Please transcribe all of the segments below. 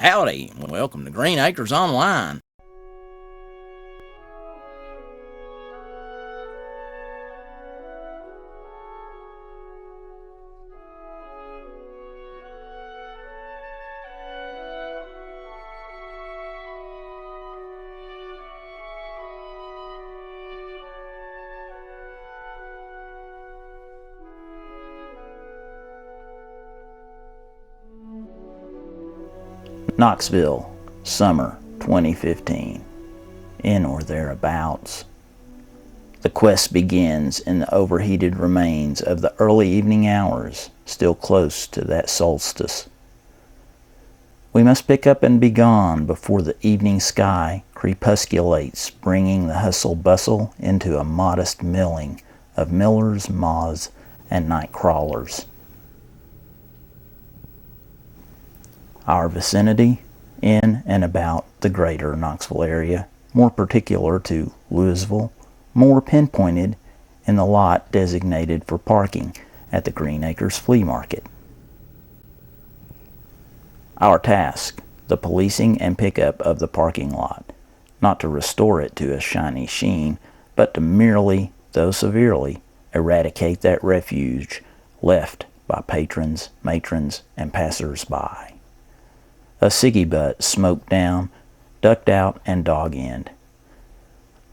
Howdy, and welcome to Green Acres Online. Knoxville, summer 2015, in or thereabouts. The quest begins in the overheated remains of the early evening hours, still close to that solstice. We must pick up and be gone before the evening sky crepusculates, bringing the hustle-bustle into a modest milling of millers, moths, and night crawlers. Our vicinity, in and about the greater Knoxville area, more particular to Louisville, more pinpointed in the lot designated for parking at the Green Acres Flea Market. Our task, the policing and pickup of the parking lot, not to restore it to a shiny sheen, but to merely, though severely, eradicate that refuge left by patrons, matrons, and passers-by. A ciggy butt smoked down, ducked out, and dog-end.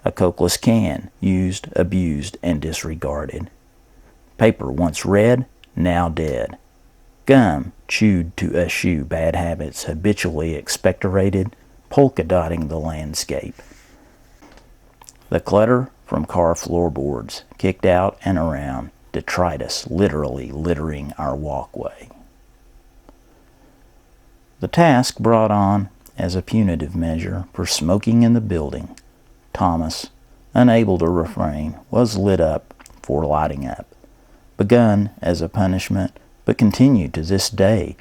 A Cokeless can, used, abused, and disregarded. Paper once read, now dead. Gum, chewed to eschew bad habits habitually expectorated, polka-dotting the landscape. The clutter from car floorboards, kicked out and around, detritus literally littering our walkway. The task brought on as a punitive measure for smoking in the building, Thomas, unable to refrain, was lit up for lighting up, begun as a punishment, but continued to this day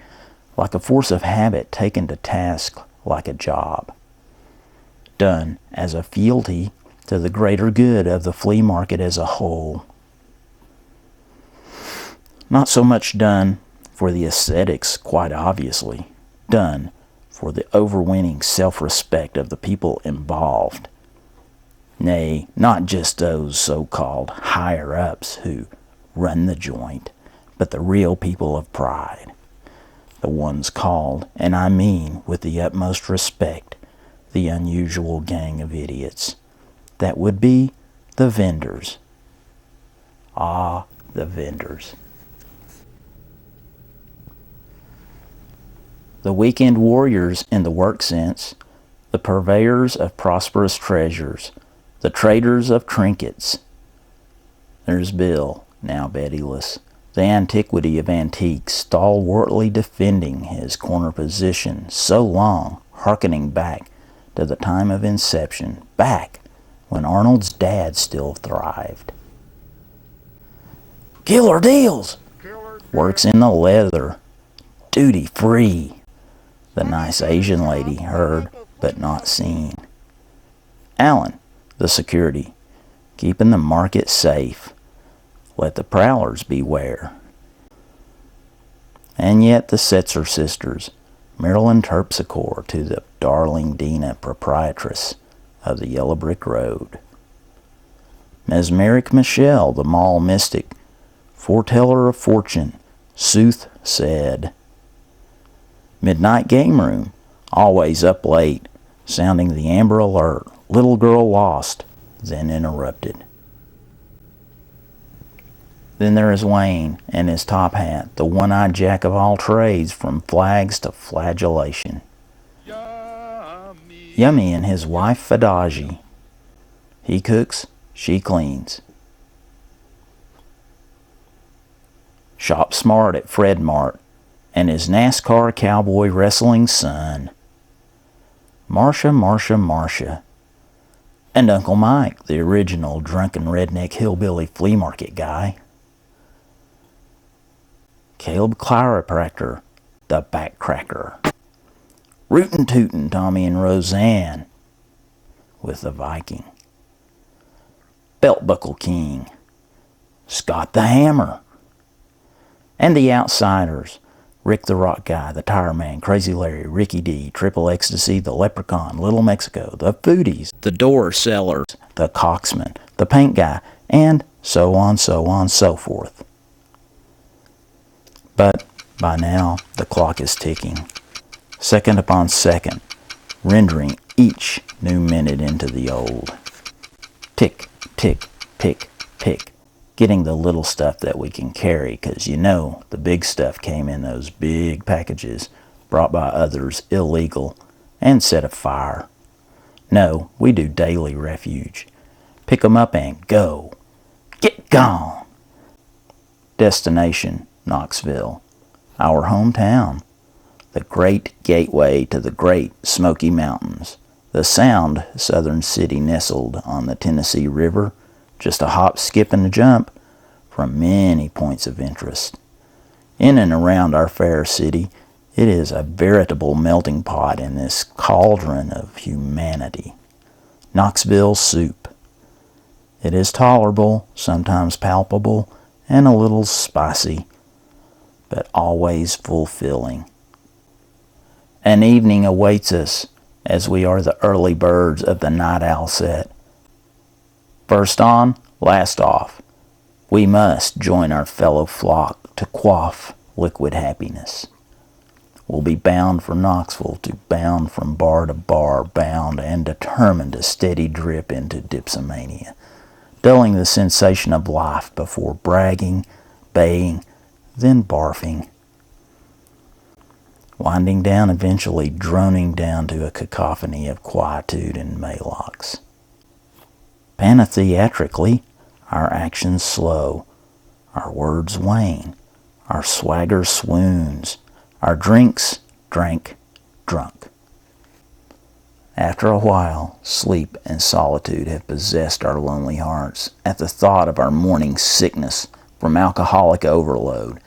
like a force of habit taken to task like a job, done as a fealty to the greater good of the flea market as a whole. Not so much done for the aesthetics, quite obviously, done for the overweening self-respect of the people involved. Nay, not just those so-called higher-ups who run the joint, but the real people of pride. The ones called, and I mean with the utmost respect, the unusual gang of idiots. That would be the vendors. Ah, the vendors. The weekend warriors in the work sense, the purveyors of prosperous treasures, the traders of trinkets. There's Bill, now Bettyless, the antiquity of antiques, stalwartly defending his corner position so long, hearkening back to the time of inception, back when Arnold's dad still thrived. Killer deals! Works in the leather, duty free. The nice Asian lady heard but not seen. Allen, the security, keeping the market safe. Let the prowlers beware. And yet the Setzer sisters, Marilyn Terpsichore to the darling Dina proprietress of the Yellow Brick Road. Mesmeric Michelle, the mall mystic, foreteller of fortune, sooth said. Midnight game room, always up late, sounding the amber alert, little girl lost, then interrupted. Then there is Wayne and his Tophat, the one-eyed jack of all trades from flags to flagellation. Yummy and his wife Fadaji. He cooks, she cleans. Shop smart at Fred Mart and his NASCAR cowboy wrestling son. Marcia. And Uncle Mike, the original drunken redneck hillbilly flea market guy. Caleb Chiropractor, the backcracker. Rootin' Tootin' Tommy and Roseanne with the Viking. Belt Buckle King, Scott the Hammer. And the outsiders, Rick the Rock Guy, the Tire Man, Crazy Larry, Ricky D, Triple Ecstasy, the Leprechaun, Little Mexico, the Foodies, the Door Sellers, the Coxman, the Paint Guy, and so on, so forth. But by now, the clock is ticking, second upon second, rendering each new minute into the old. Tick, tick, tick, tick. Getting the little stuff that we can carry, 'cause you know the big stuff came in those big packages brought by others illegal and set afire. No, we do daily refuge. Pick 'em up and go. Get gone. Destination, Knoxville, our hometown. The great gateway to the great Smoky Mountains. The sound southern city nestled on the Tennessee River, just a hop, skip, and a jump from many points of interest. In and around our fair city, it is a veritable melting pot in this cauldron of humanity. Knoxville soup. It is tolerable, sometimes palpable, and a little spicy, but always fulfilling. An evening awaits us, as we are the early birds of the night owl set. First on, last off, we must join our fellow flock to quaff liquid happiness. We'll be bound for Knoxville, to bound from bar to bar, bound and determined to steady drip into dipsomania, dulling the sensation of life before bragging, baying, then barfing, winding down, eventually droning down to a cacophony of quietude and maylocks. Panatheatrically, our actions slow, our words wane, our swagger swoons, our drinks drank, drunk. After a while, sleep and solitude have possessed our lonely hearts at the thought of our morning sickness from alcoholic overload,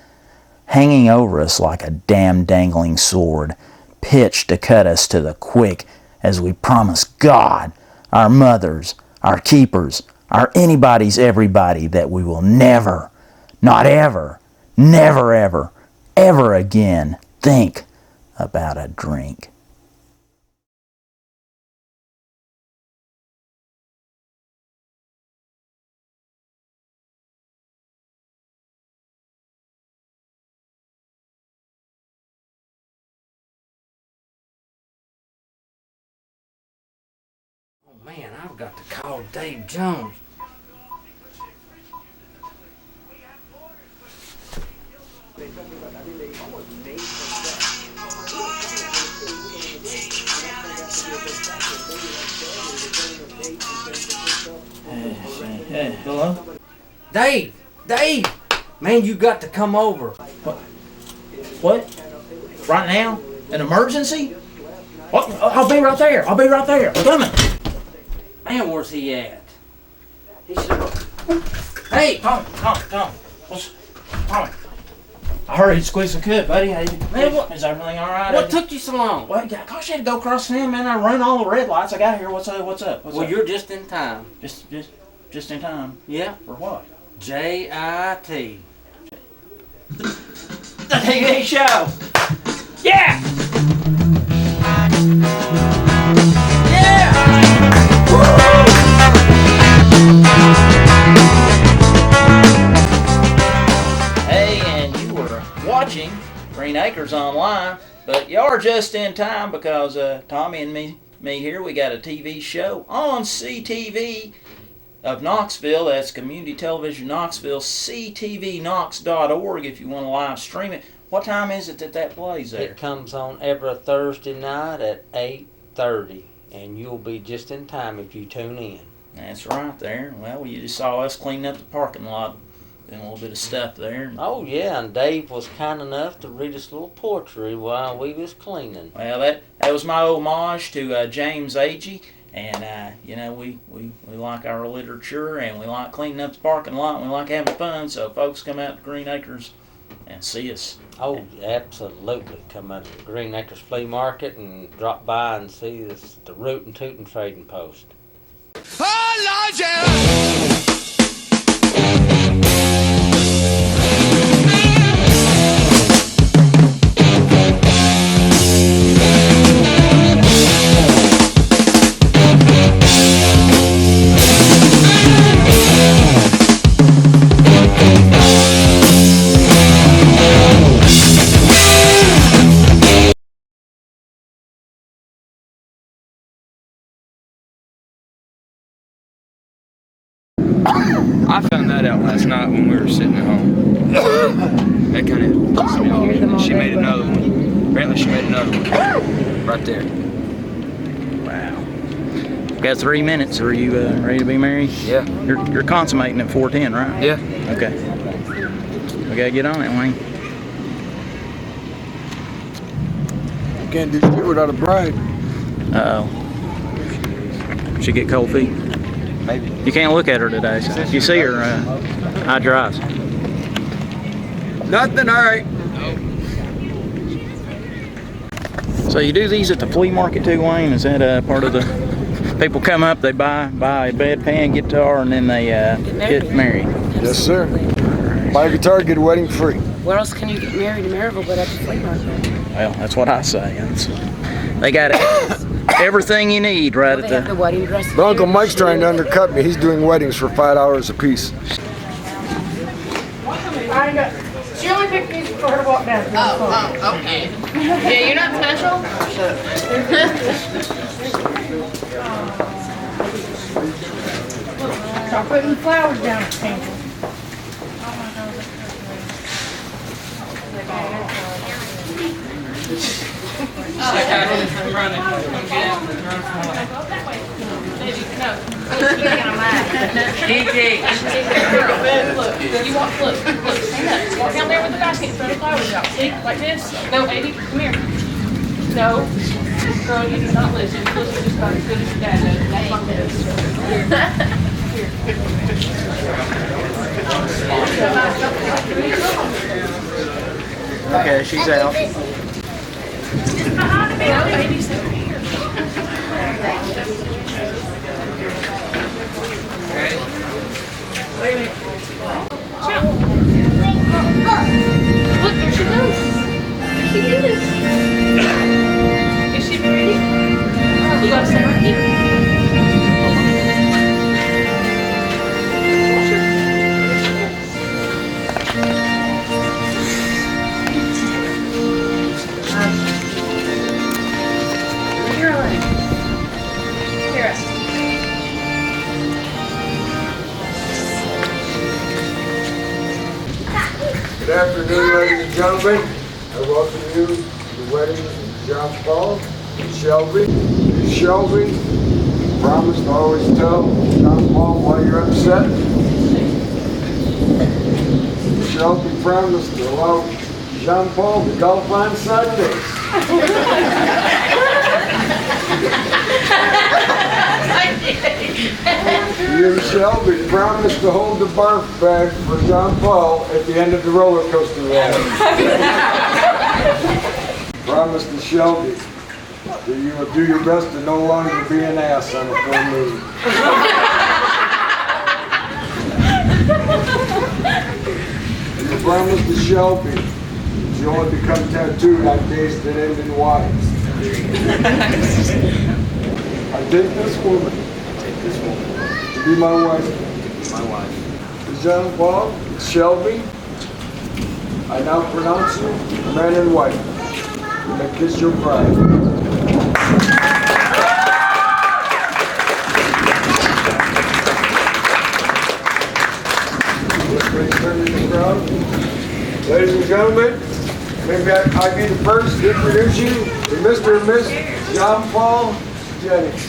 hanging over us like a damn dangling sword, pitched to cut us to the quick as we promise God, our mothers, our keepers, our anybody's everybody that we will never, not ever, never ever, ever again think about a drink. Oh man, I've got to call Dave Jones. Hey, hello? Dave! Man, you got to come over. What? Right now? An emergency? What? I'll be right there. I'm coming. Man, where's he at? Hey, Tommy. Tommy. I heard he'd squeeze a cut, buddy. Man, what? Is everything all right? What took you so long? Well, gosh, I had to go across the hill, man. I run all the red lights. I got here. What's up? Well, you're just in time. Just in time. Yeah. For what? JIT. The TV show. Yeah. Hey, and you were watching Green Acres Online, but you are just in time because Tommy and me here, we got a TV show on CTV of Knoxville. That's Community Television Knoxville, ctvknox.org if you want to live stream it. What time is it that plays there? It comes on every Thursday night at 8:30, and you'll be just in time if you tune in. That's right there. Well, you just saw us cleaning up the parking lot, doing a little bit of stuff there. Oh yeah, and Dave was kind enough to read us a little poetry while we was cleaning. Well, that was my homage to James Agee. And, we like our literature, and we like cleaning up the parking lot, and we like having fun, so folks come out to Green Acres and see us. Oh, absolutely. Come out to the Green Acres Flea Market and drop by and see this, the Rootin' Tootin' Trading Post. Oh, Lord, yeah. I found that out last night when we were sitting at home. That kind of pissed me off. She made another one. Apparently she made another one. Right there. Wow. Got 3 minutes. Are you ready to be married? Yeah. You're consummating at 4:10, right? Yeah. Okay. We gotta get on it, Wayne. Can't do shit without a bride. Uh-oh. She get cold feet. Maybe. You can't look at her today. So you see her, hide your eyes. Nothing, all right. So you do these at the flea market too, Wayne? Is that part of the... People come up, they buy a bedpan, guitar, and then they get married. Yes, sir. Buy a guitar, get a wedding free. Where else can you get married in Maryville but at the flea market? Well, that's what I say. They got everything you need right They at have the the... wedding dresses. But Uncle Mike's trying to undercut me. He's doing weddings for $5 a piece. She only picked these for her to walk down. Oh, okay. Yeah, you're not special? Start putting flowers down at the table. Look, you want, look, stand up. Walk down there with the basket and throw the flowers out. See, like this. No, baby, come here. No. Girl, you do not listen. Listen just about as good as your dad does. That's not this. Okay, she's out. No, baby, sit here. Wait a minute. Jump. Look, there she goes. There she is. Is she pretty? You gotta stay right here. Good afternoon, ladies and gentlemen. I welcome you to the wedding of John Paul and Shelby. Shelby, promise to always tell John Paul why you're upset. Shelby promised to allow Jean Paul to golf on Sundays. You and Shelby promised to hold the barf bag for Jean Paul at the end of the roller coaster ride. Promise to Shelby that you will do your best to no longer be an ass on a full moon. You promise to Shelby that you only become tattooed on days that end in Y's. I take this woman to be my wife. My wife. Jean Paul, Shelby, I now pronounce you man and wife. You may kiss your bride. Ladies and gentlemen, maybe I be the first to introduce you to Mr. and Miss John Paul Jennings.